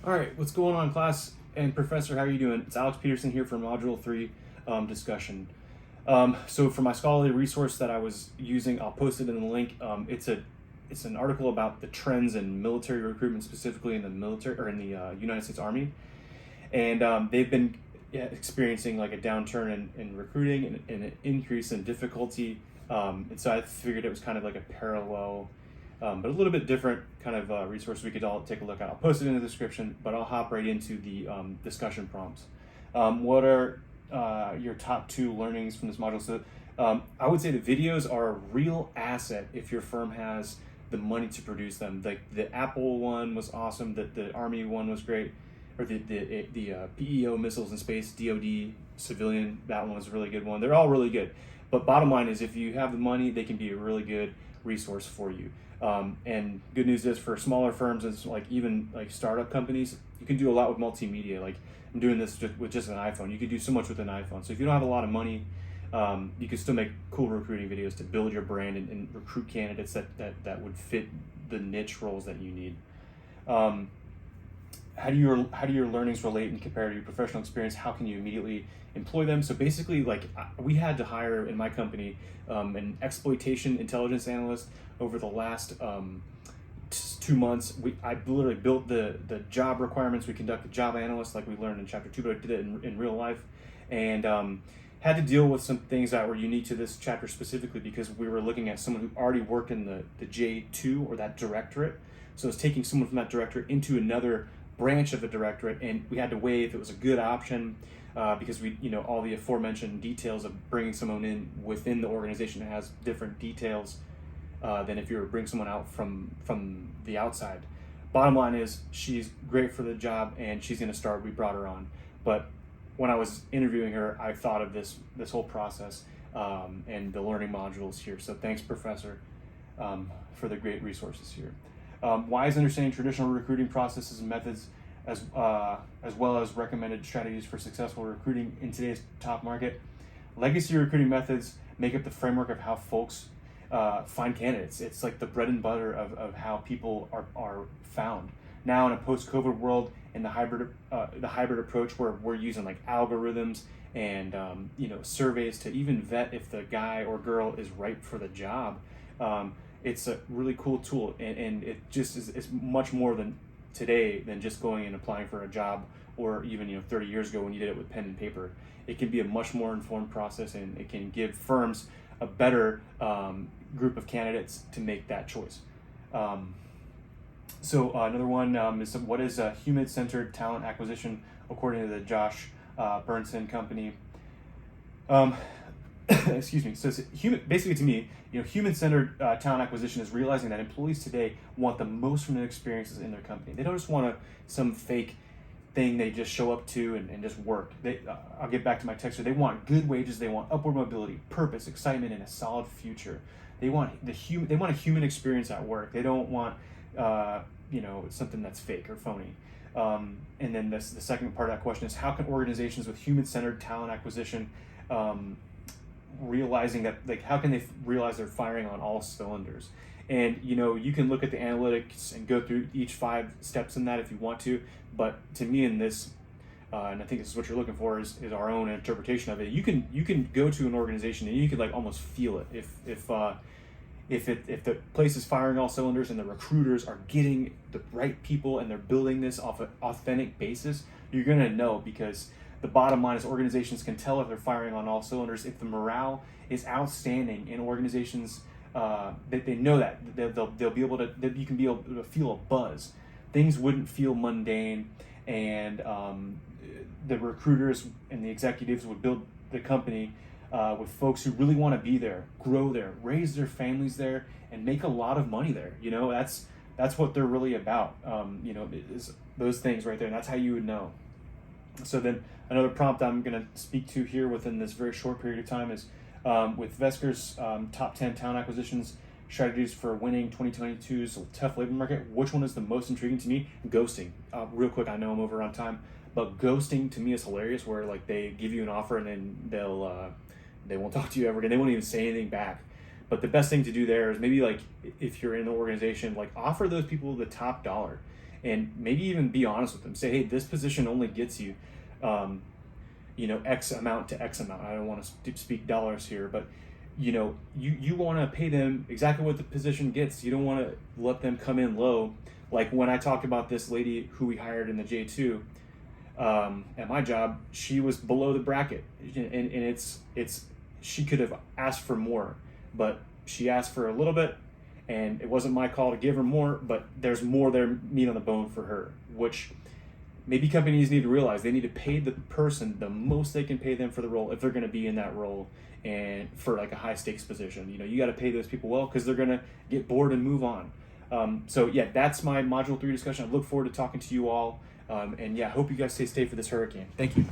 All right, what's going on, class and professor? How are you doing? It's Alex Peterson here for Module 3 discussion. So for my scholarly resource that I was using, I'll post it in the link. It's an article about the trends in military recruitment, specifically in the military or in the United States Army, and they've been experiencing like a downturn in recruiting and an increase in difficulty. And so I figured it was kind of like a parallel, but a little bit different kind of resource we could all take a look at. I'll post it in the description, but I'll hop right into the discussion prompts. What are your top two learnings from this module? So I would say the videos are a real asset if your firm has the money to produce them. Like the Apple one was awesome, the Army one was great, or the PEO missiles in space, DoD civilian, that one was a really good one. They're all really good. But bottom line is if you have the money, they can be a really good resource for you. And good news is for smaller firms, it's like even like startup companies, you can do a lot with multimedia. Like I'm doing this with just an iPhone. You could do so much with an iPhone. So if you don't have a lot of money, you can still make cool recruiting videos to build your brand and recruit candidates that would fit the niche roles that you need. How do your learnings relate and compare to your professional experience? How can you immediately employ them? So basically, like we had to hire in my company an exploitation intelligence analyst over the last 2 months. I literally built the job requirements. We conducted job analysts like we learned in chapter 2, but I did it in real life, and had to deal with some things that were unique to this chapter specifically because we were looking at someone who already worked in the J2 or that directorate. So it's taking someone from that directorate into another branch of the directorate, and we had to weigh if it was a good option because all the aforementioned details of bringing someone in within the organization has different details than if you were to bring someone out from the outside. Bottom line is she's great for the job and she's going to start. We brought her on, but when I was interviewing her, I thought of this whole process and the learning modules here. So thanks, Professor, for the great resources here. Why is understanding traditional recruiting processes and methods as well as recommended strategies for successful recruiting in today's top market? Legacy recruiting methods make up the framework of how folks find candidates. It's like the bread and butter of how people are found. Now in a post-COVID world, in the hybrid approach where we're using like algorithms and surveys to even vet if the guy or girl is right for the job. It's a really cool tool, and it just is it's much more than today than just going and applying for a job, or even 30 years ago when you did it with pen and paper. It can be a much more informed process, and it can give firms a better group of candidates to make that choice. So another one is what is human-centered talent acquisition according to the Josh Bernstein Company. Excuse me. So basically to me, human-centered talent acquisition is realizing that employees today want the most from their experiences in their company. They don't just want some fake thing they just show up to and just work. I'll get back to my text here. They want good wages. They want upward mobility, purpose, excitement, and a solid future. They want They want a human experience at work. They don't want something that's fake or phony. And then the second part of that question is how can organizations with human-centered talent acquisition realizing that, like, how can they realize they're firing on all cylinders? And you can look at the analytics and go through each 5 steps in that if you want to, but to me in this and I think this is what you're looking for is our own interpretation of it. You can go to an organization and you can like almost feel it if the place is firing all cylinders and the recruiters are getting the right people and they're building this off an authentic basis. You're gonna know, because the bottom line is organizations can tell if they're firing on all cylinders if the morale is outstanding in organizations. They know that they'll be able to. That you can be able to feel a buzz. Things wouldn't feel mundane, and the recruiters and the executives would build the company with folks who really want to be there, grow there, raise their families there, and make a lot of money there. That's what they're really about. Is those things right there, and that's how you would know. So then another prompt I'm going to speak to here within this very short period of time is with Vesker's top 10 talent acquisitions strategies for winning 2022's tough labor market. Which one is the most intriguing to me? Ghosting. Real quick, I know I'm over on time, but ghosting to me is hilarious, where like they give you an offer and then they won't talk to you ever again. They won't even say anything back. But the best thing to do there is maybe like if you're in the organization, like offer those people the top dollar, and maybe even be honest with them. Say, hey, this position only gets you, X amount to X amount. I don't want to speak dollars here, but you want to pay them exactly what the position gets. You don't want to let them come in low. Like when I talked about this lady who we hired in the J2 at my job, she was below the bracket, and it's she could have asked for more, but she asked for a little bit, and it wasn't my call to give her more. But there's more there, meat on the bone for her, which maybe companies need to realize. They need to pay the person the most they can pay them for the role if they're going to be in that role, and for like a high stakes position. You got to pay those people well, because they're going to get bored and move on. So yeah, that's my module 3 discussion. I look forward to talking to you all, and yeah, hope you guys stay safe for this hurricane. Thank you.